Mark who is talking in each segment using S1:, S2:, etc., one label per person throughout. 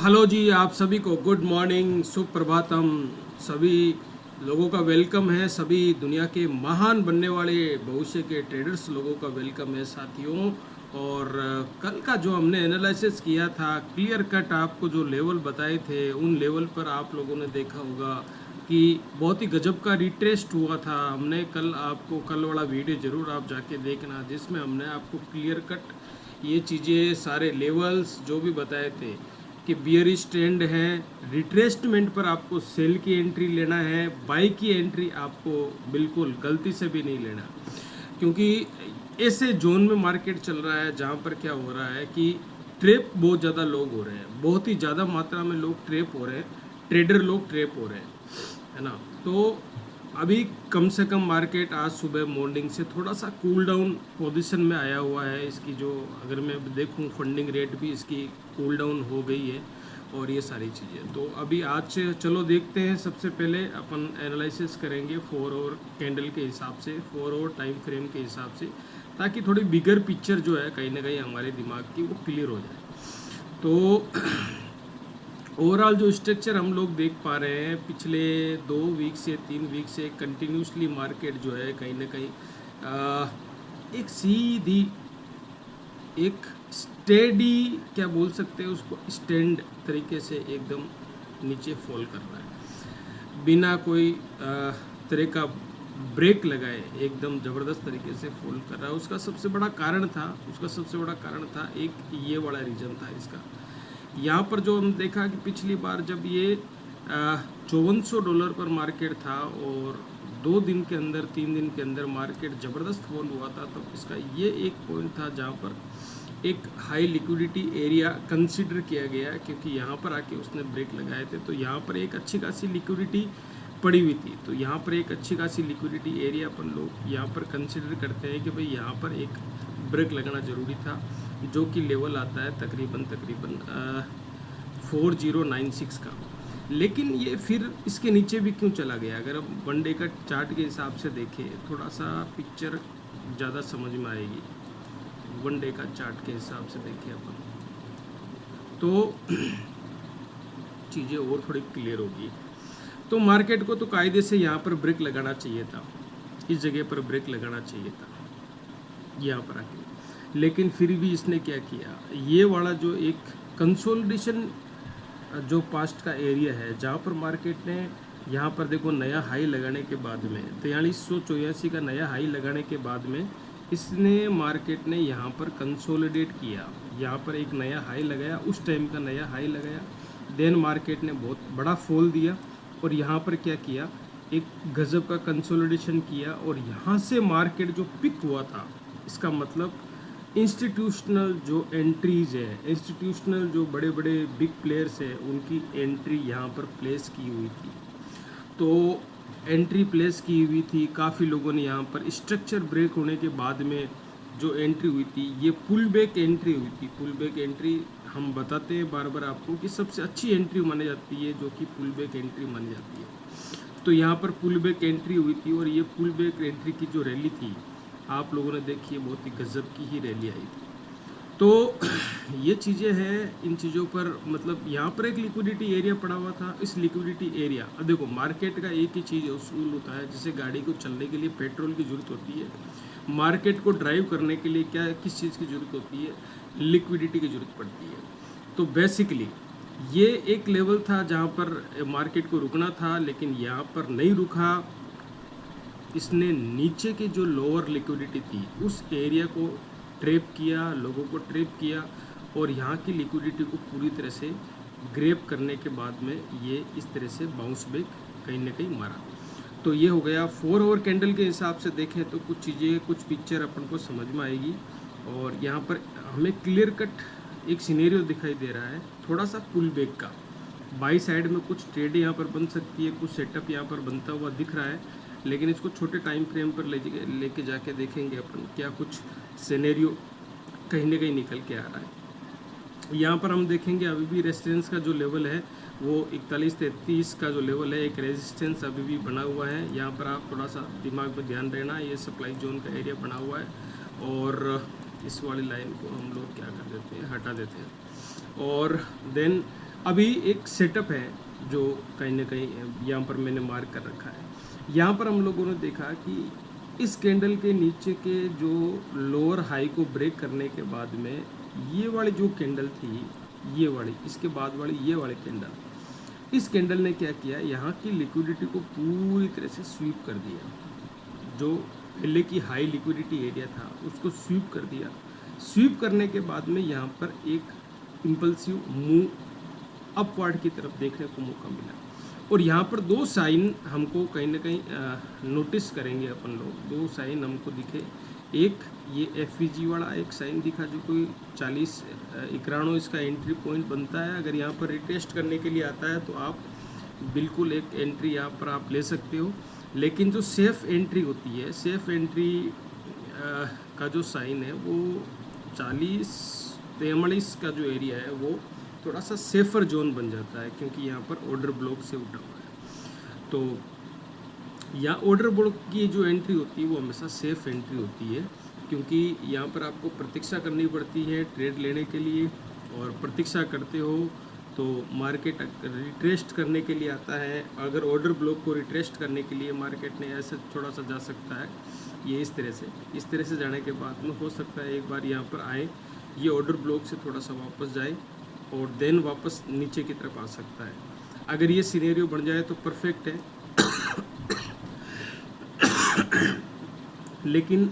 S1: Hello जी, आप सभी को गुड मॉर्निंग, सुप्रभातम। सभी लोगों का वेलकम है। सभी दुनिया के महान बनने वाले भविष्य के ट्रेडर्स लोगों का वेलकम है साथियों। और कल का जो हमने एनालिसिस किया था, क्लियर कट आपको जो लेवल बताए थे, उन लेवल पर आप लोगों ने देखा होगा कि बहुत ही गजब का रिट्रेस्ट हुआ था। हमने कल आपको कल वाला वीडियो ज़रूर आप जाके देखना, जिसमें हमने आपको क्लियर कट ये चीज़ें सारे लेवल्स जो भी बताए थे कि बियरिश ट्रेंड है, रिट्रेसमेंट पर आपको सेल की एंट्री लेना है, बाई की एंट्री आपको बिल्कुल गलती से भी नहीं लेना, क्योंकि ऐसे जोन में मार्केट चल रहा है जहाँ पर क्या हो रहा है कि ट्रेप बहुत ज़्यादा लोग हो रहे हैं, बहुत ही ज़्यादा मात्रा में लोग ट्रेप हो रहे हैं, ट्रेडर लोग ट्रेप हो रहे हैं, है ना। तो अभी कम से कम मार्केट आज सुबह मॉर्निंग से थोड़ा सा कूल डाउन पोजीशन में आया हुआ है। इसकी जो अगर मैं देखूं फंडिंग रेट भी इसकी कूल डाउन हो गई है और ये सारी चीज़ें। तो अभी आज से चलो देखते हैं। सबसे पहले अपन एनालिसिस करेंगे 4 आवर कैंडल के हिसाब से, 4 आवर टाइम फ्रेम के हिसाब से, ताकि थोड़ी बिगर पिक्चर जो है कहीं ना कहीं हमारे दिमाग की वो क्लियर हो जाए। तो ओवरऑल जो स्ट्रक्चर हम लोग देख पा रहे हैं पिछले 2 वीक से 3 वीक से कंटिन्यूसली मार्केट जो है कहीं ना कहीं एक सीधी एक स्टेडी क्या बोल सकते हैं उसको, स्टैंड तरीके से एकदम नीचे फॉल कर रहा है बिना कोई तरह का ब्रेक लगाए, एकदम ज़बरदस्त तरीके से फॉल कर रहा है। उसका सबसे बड़ा कारण था एक ये वाला रीज़न था इसका। यहाँ पर जो हम देखा कि पिछली बार जब ये $5400 पर मार्केट था और 2 दिन के अंदर 3 दिन के अंदर मार्केट ज़बरदस्त फॉल हुआ था, तो इसका ये एक पॉइंट था जहाँ पर एक हाई लिक्विडिटी एरिया कंसिडर किया गया, क्योंकि यहाँ पर आके उसने ब्रेक लगाए थे। तो यहाँ पर एक अच्छी खासी लिक्विडिटी पड़ी हुई थी, तो यहाँ पर एक अच्छी खासी लिक्विडिटी एरिया अपन लोग यहाँ पर कंसिडर करते हैं कि भाई यहाँ पर एक ब्रेक लगाना ज़रूरी था, जो कि लेवल आता है तकरीबन 4096 का। लेकिन ये फिर इसके नीचे भी क्यों चला गया? अगर हम वन डे का चार्ट के हिसाब से देखें, थोड़ा सा पिक्चर ज़्यादा समझ में आएगी। वन डे का चार्ट के हिसाब से देखें अपन तो चीज़ें और थोड़ी क्लियर होगी। तो मार्केट को तो कायदे से यहाँ पर ब्रेक लगाना चाहिए था, इस जगह पर ब्रेक लगाना चाहिए था यहाँ पर आके। लेकिन फिर भी इसने क्या किया, ये वाला जो एक कंसोलिडेशन जो पास्ट का एरिया है जहाँ पर मार्केट ने यहाँ पर देखो नया हाई लगाने के बाद में 4384 का नया हाई लगाने के बाद में इसने मार्केट ने यहाँ पर कंसोलिडेट किया, यहाँ पर एक नया हाई लगाया, उस टाइम का नया हाई लगाया। देन मार्केट ने बहुत बड़ा फॉल दिया और यहाँ पर क्या किया, एक गजब का कंसोलिडेशन किया और यहाँ से मार्केट जो पिक हुआ था, इसका मतलब इंस्टीट्यूशनल जो एंट्रीज है, इंस्टीट्यूशनल जो बड़े बड़े बिग प्लेयर्स हैं, उनकी एंट्री यहाँ पर प्लेस की हुई थी। तो एंट्री प्लेस की हुई थी, काफ़ी लोगों ने यहाँ पर स्ट्रक्चर ब्रेक होने के बाद में जो एंट्री हुई थी, ये पुल बैक एंट्री हुई थी। पुल बैक एंट्री हम बताते हैं बार बार आपको कि सबसे अच्छी एंट्री मानी जाती है, जो कि पुल बैक एंट्री मानी जाती है। तो यहाँ पर पुल बैक एंट्री हुई थी और ये पुल बैक एंट्री की जो रैली थी आप लोगों ने देखी है, बहुत ही गजब की ही रैली आई थी। तो ये चीज़ें हैं, इन चीज़ों पर मतलब यहाँ पर एक लिक्विडिटी एरिया पड़ा हुआ था। इस लिक्विडिटी एरिया, अब देखो मार्केट का एक ही चीज़ उसूल होता है, जैसे गाड़ी को चलने के लिए पेट्रोल की ज़रूरत होती है, मार्केट को ड्राइव करने के लिए क्या किस चीज़ की ज़रूरत होती है, लिक्विडिटी की ज़रूरत पड़ती है। तो बेसिकली ये एक लेवल था जहाँ पर मार्केट को रुकना था, लेकिन यहाँ पर नहीं रुका। इसने नीचे की जो लोअर लिक्विडिटी थी उस एरिया को ट्रैप किया, लोगों को ट्रैप किया और यहाँ की लिक्विडिटी को पूरी तरह से ग्रैब करने के बाद में ये इस तरह से बाउंस बैक कहीं ना कहीं मारा। तो ये हो गया 4 आवर कैंडल के हिसाब से देखें तो कुछ चीज़ें, कुछ पिक्चर अपन को समझ में आएगी। और यहाँ पर हमें क्लियर कट एक सिनेरियो दिखाई दे रहा है, थोड़ा सा पुल बैक का। बाई साइड में कुछ ट्रेड यहाँ पर बन सकती है, कुछ सेटअप यहाँ पर बनता हुआ दिख रहा है, लेकिन इसको छोटे टाइम फ्रेम पर लेके जाके देखेंगे अपन क्या कुछ सिनेरियो कहीं ना कहीं निकल के आ रहा है। यहाँ पर हम देखेंगे अभी भी रेजिस्टेंस का जो लेवल है वो 4133 का जो लेवल है, एक रेजिस्टेंस अभी भी बना हुआ है। यहाँ पर आप थोड़ा सा दिमाग में ध्यान रहना, ये सप्लाई जोन का एरिया बना हुआ है और इस वाली लाइन को हम लोग क्या कर देते हैं, हटा देते हैं। और देन अभी एक सेटअप है जो कहीं ना कहीं यहाँ पर मैंने मार्क कर रखा है। यहाँ पर हम लोगों ने देखा कि इस कैंडल के नीचे के जो लोअर हाई को ब्रेक करने के बाद में ये वाली जो कैंडल थी, ये वाली, इसके बाद वाली ये वाली कैंडल, इस कैंडल ने क्या किया, यहाँ की लिक्विडिटी को पूरी तरह से स्वीप कर दिया। जो पहले की हाई लिक्विडिटी एरिया था उसको स्वीप कर दिया। स्वीप करने के बाद में यहाँ पर एक इम्पल्सिव मूव अपवर्ड की तरफ देखने को मौका मिला। और यहाँ पर दो साइन हमको कहीं ना कहीं नोटिस करेंगे अपन लोग। दो साइन हमको दिखे, एक ये एफवीजी वाला एक साइन दिखा जो कोई 40-91 इसका एंट्री पॉइंट बनता है। अगर यहाँ पर रिटेस्ट करने के लिए आता है तो आप बिल्कुल एक एंट्री यहाँ पर आप ले सकते हो। लेकिन जो सेफ एंट्री होती है, सेफ एंट्री का जो साइन है वो 40-43 का जो एरिया है वो थोड़ा सा सेफर जोन बन जाता है, क्योंकि यहाँ पर ऑर्डर ब्लॉक से उठा हुआ है। तो यहाँ ऑर्डर ब्लॉक की जो एंट्री होती है वो हमेशा सेफ एंट्री होती है, क्योंकि यहाँ पर आपको प्रतीक्षा करनी पड़ती है ट्रेड लेने के लिए, और प्रतीक्षा करते हो तो मार्केट रिट्रेस्ट करने के लिए आता है। अगर ऑर्डर ब्लॉक को रिट्रेस्ट करने के लिए मार्केट ने ऐसे थोड़ा सा जा सकता है, ये इस तरह से जाने के बाद में हो सकता है एक बार यहाँ पर आए, ये ऑर्डर ब्लॉक से थोड़ा सा वापस जाए और देन वापस नीचे की तरफ आ सकता है। अगर ये सिनेरियो बन जाए तो परफेक्ट है। लेकिन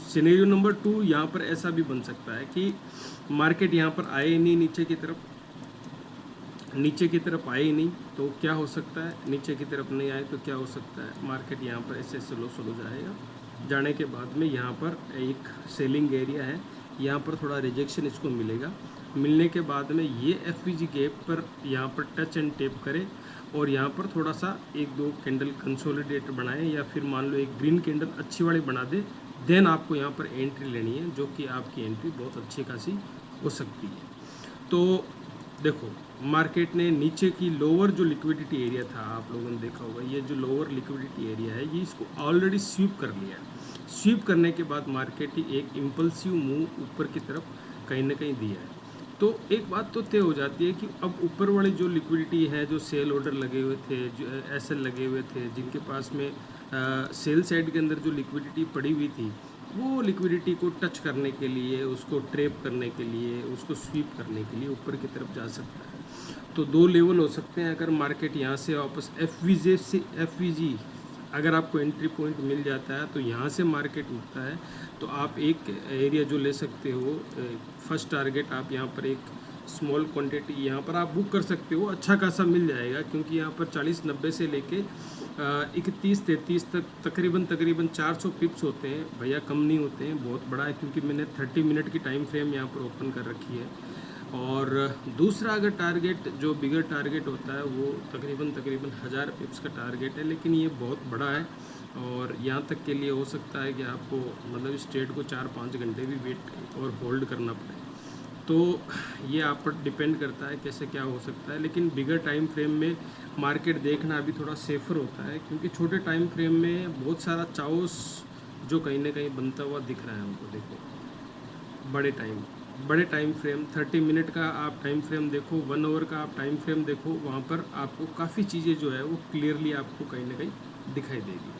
S1: सिनेरियो नंबर 2 यहाँ पर ऐसा भी बन सकता है कि मार्केट यहाँ पर आए ही नहीं, नीचे की तरफ आए ही नहीं, तो क्या हो सकता है, नीचे की तरफ नहीं आए तो क्या हो सकता है, मार्केट यहाँ पर ऐसे स्लो जाएगा। जाने के बाद में यहाँ पर एक सेलिंग एरिया है, यहाँ पर थोड़ा रिजेक्शन इसको मिलेगा। मिलने के बाद में ये एफवीजी गैप पर यहाँ पर टच एंड टेप करे और यहाँ पर थोड़ा सा 1-2 कैंडल कंसोलिडेट बनाए, या फिर मान लो एक ग्रीन कैंडल अच्छी वाली बना दे, देन आपको यहाँ पर एंट्री लेनी है, जो कि आपकी एंट्री बहुत अच्छी खासी हो सकती है। तो देखो, मार्केट ने नीचे की लोअर जो लिक्विडिटी एरिया था, आप लोगों ने देखा होगा, ये जो लोअर लिक्विडिटी एरिया है ये इसको ऑलरेडी स्वीप कर लिया है। स्वीप करने के बाद मार्केट ही एक इम्पल्सिव मूव ऊपर की तरफ कहीं ना कहीं दिया है। तो एक बात तो तय हो जाती है कि अब ऊपर वाली जो लिक्विडिटी है, जो सेल ऑर्डर लगे हुए थे, जो एसएल लगे हुए थे, जिनके पास में सेल साइड के अंदर जो लिक्विडिटी पड़ी हुई थी, वो लिक्विडिटी को टच करने के लिए, उसको ट्रैप करने के लिए, उसको स्वीप करने के लिए ऊपर की तरफ जा सकता है। तो 2 लेवल हो सकते हैं। अगर मार्केट यहाँ से वापस एफवीजी अगर आपको एंट्री पॉइंट मिल जाता है तो यहाँ से मार्केट उठता है, तो आप एक एरिया जो ले सकते हो, फर्स्ट टारगेट आप यहाँ पर एक स्मॉल क्वांटिटी यहाँ पर आप बुक कर सकते हो, अच्छा खासा मिल जाएगा, क्योंकि यहाँ पर 40-90 से लेके 31-33 तक तकरीबन 400 पिप्स होते हैं भैया, कम नहीं होते हैं, बहुत बड़ा है, क्योंकि मैंने 30 मिनट की टाइम फ्रेम यहाँ पर ओपन कर रखी है। और दूसरा अगर टारगेट जो बिगर टारगेट होता है वो तकरीबन 1000 पिप्स का टारगेट है, लेकिन ये बहुत बड़ा है और यहाँ तक के लिए हो सकता है कि आपको मतलब इस ट्रेड को 4-5 घंटे भी वेट और होल्ड करना पड़े। तो ये आप पर डिपेंड करता है कैसे क्या हो सकता है, लेकिन बिगर टाइम फ्रेम में मार्केट देखना अभी थोड़ा सेफर होता है, क्योंकि छोटे टाइम फ्रेम में बहुत सारा चाओस जो कहीं ना कहीं बनता हुआ दिख रहा है हमको। देखो, बड़े टाइम फ्रेम 30 मिनट का आप टाइम फ्रेम देखो, 1 आवर का आप टाइम फ्रेम देखो, वहाँ पर आपको काफ़ी चीज़ें जो है वो क्लियरली आपको कहीं ना कहीं दिखाई देगी।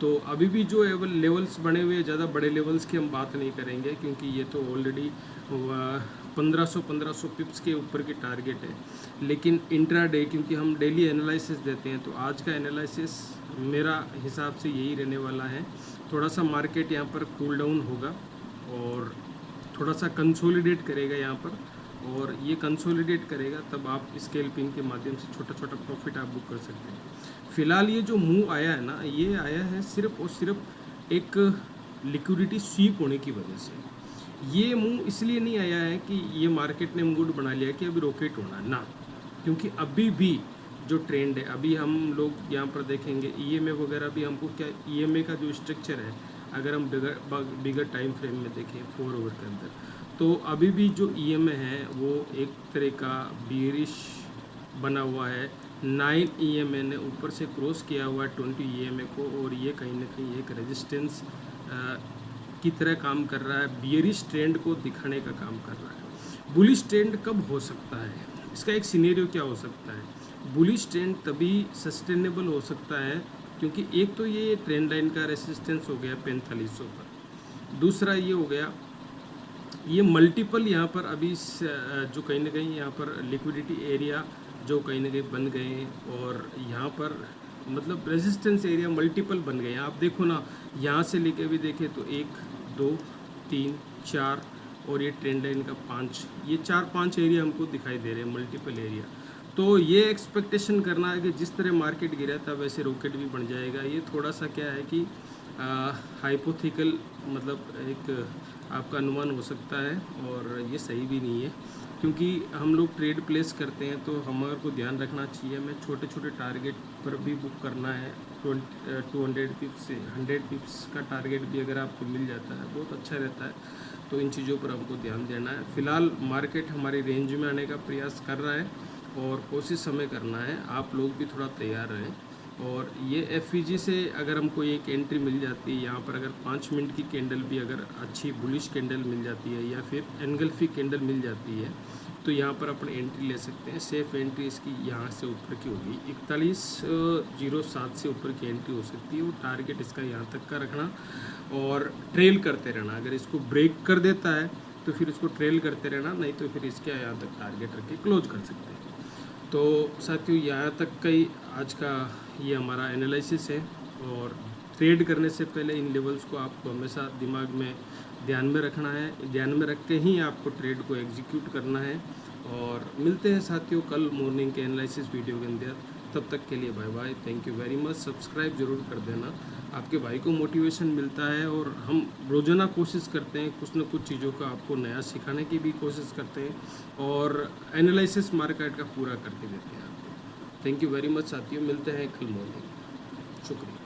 S1: तो अभी भी जो लेवल्स बने हुए, ज़्यादा बड़े लेवल्स की हम बात नहीं करेंगे, क्योंकि ये तो ऑलरेडी 1500 पिप्स के ऊपर की टारगेट है। लेकिन इंट्रा डे, क्योंकि हम डेली एनालिसिस देते हैं, तो आज का एनालिसिस मेरा हिसाब से यही रहने वाला है। थोड़ा सा मार्केट यहाँ पर कूल डाउन होगा और थोड़ा सा कंसोलिडेट करेगा यहाँ पर, और ये कंसोलिडेट करेगा तब आप स्केल्पिंग के माध्यम से छोटा छोटा प्रॉफिट आप बुक कर सकते हैं। फिलहाल ये जो मूव आया है ना, ये आया है सिर्फ और सिर्फ एक लिक्विडिटी स्वीप होने की वजह से। ये मूव इसलिए नहीं आया है कि ये मार्केट ने मूड बना लिया कि अभी रॉकेट होना है ना, क्योंकि अभी भी जो ट्रेंड है, अभी हम लोग यहाँ पर देखेंगे ईएमए वगैरह भी हमको क्या, ईएमए का जो स्ट्रक्चर है अगर हम बिगर टाइम फ्रेम में देखें 4 आवर के अंदर, तो अभी भी जो ईएमए है वो एक तरह का बियरिश बना हुआ है। 9 ईएमए ने ऊपर से क्रॉस किया हुआ है 20 ईएमए को, और ये कहीं ना कहीं एक रेजिस्टेंस की तरह काम कर रहा है, बियरिश ट्रेंड को दिखाने का काम कर रहा है। बुलिश ट्रेंड कब हो सकता है, इसका एक सिनेरियो क्या हो सकता है, बुलिश ट्रेंड तभी सस्टेनेबल हो सकता है क्योंकि एक तो ये ट्रेंड लाइन का रेसिस्टेंस हो गया 4500 पर, दूसरा ये हो गया ये मल्टीपल यहाँ पर अभी जो कहीं ना कहीं यहाँ पर लिक्विडिटी एरिया जो कहीं ना कहीं बन गए हैं और यहाँ पर मतलब रेजिस्टेंस एरिया मल्टीपल बन गए हैं। आप देखो ना, यहाँ से लेके भी देखें तो 1 2 3 4 और ये ट्रेंड लाइन का 5, ये 4-5 एरिया हमको दिखाई दे रहे हैं, मल्टीपल एरिया। तो ये एक्सपेक्टेशन करना है कि जिस तरह मार्केट गिरा था वैसे रॉकेट भी बन जाएगा, ये थोड़ा सा क्या है कि हाइपोथिकल मतलब एक आपका अनुमान हो सकता है और ये सही भी नहीं है क्योंकि हम लोग ट्रेड प्लेस करते हैं तो हमारे को ध्यान रखना चाहिए, हमें छोटे छोटे टारगेट पर भी बुक करना है। 200 पिप्स से 100 पिप्स का टारगेट भी अगर आपको मिल जाता है बहुत अच्छा रहता है, तो इन चीज़ों पर हमको ध्यान देना है। फ़िलहाल मार्केट हमारी रेंज में आने का प्रयास कर रहा है और कोशिश हमें करना है, आप लोग भी थोड़ा तैयार रहें। और ये एफईजी से अगर हमको एक एंट्री मिल जाती है यहाँ पर, अगर 5 मिनट की कैंडल भी अगर अच्छी बुलिश कैंडल मिल जाती है या फिर एनगल्फी कैंडल मिल जाती है तो यहाँ पर अपने एंट्री ले सकते हैं। सेफ एंट्री इसकी यहाँ से ऊपर की होगी, 4107 से ऊपर की एंट्री हो सकती है। वो टारगेट इसका यहाँ तक का रखना और ट्रेल करते रहना, अगर इसको ब्रेक कर देता है तो फिर इसको ट्रेल करते रहना, नहीं तो फिर इसके यहाँ तक टारगेट रख के क्लोज कर सकते हैं। तो साथियों यहाँ तक का ही आज का ये हमारा एनालिसिस है और ट्रेड करने से पहले इन लेवल्स को आपको हमेशा दिमाग में ध्यान में रखना है, ध्यान में रख के ही आपको ट्रेड को एग्जीक्यूट करना है। और मिलते हैं साथियों कल मॉर्निंग के एनालिसिस वीडियो के अंदर, तब तक के लिए bye bye, thank you very much. Subscribe जरूर कर देना, आपके भाई को मोटिवेशन मिलता है और हम रोज़ाना कोशिश करते हैं कुछ न कुछ चीज़ों का आपको नया सिखाने की भी कोशिश करते हैं और एनालिसिस मार्केट का पूरा करके देते हैं आपको। थैंक यू वेरी मच साथियों, मिलते हैं कल मॉर्निंग, शुक्रिया।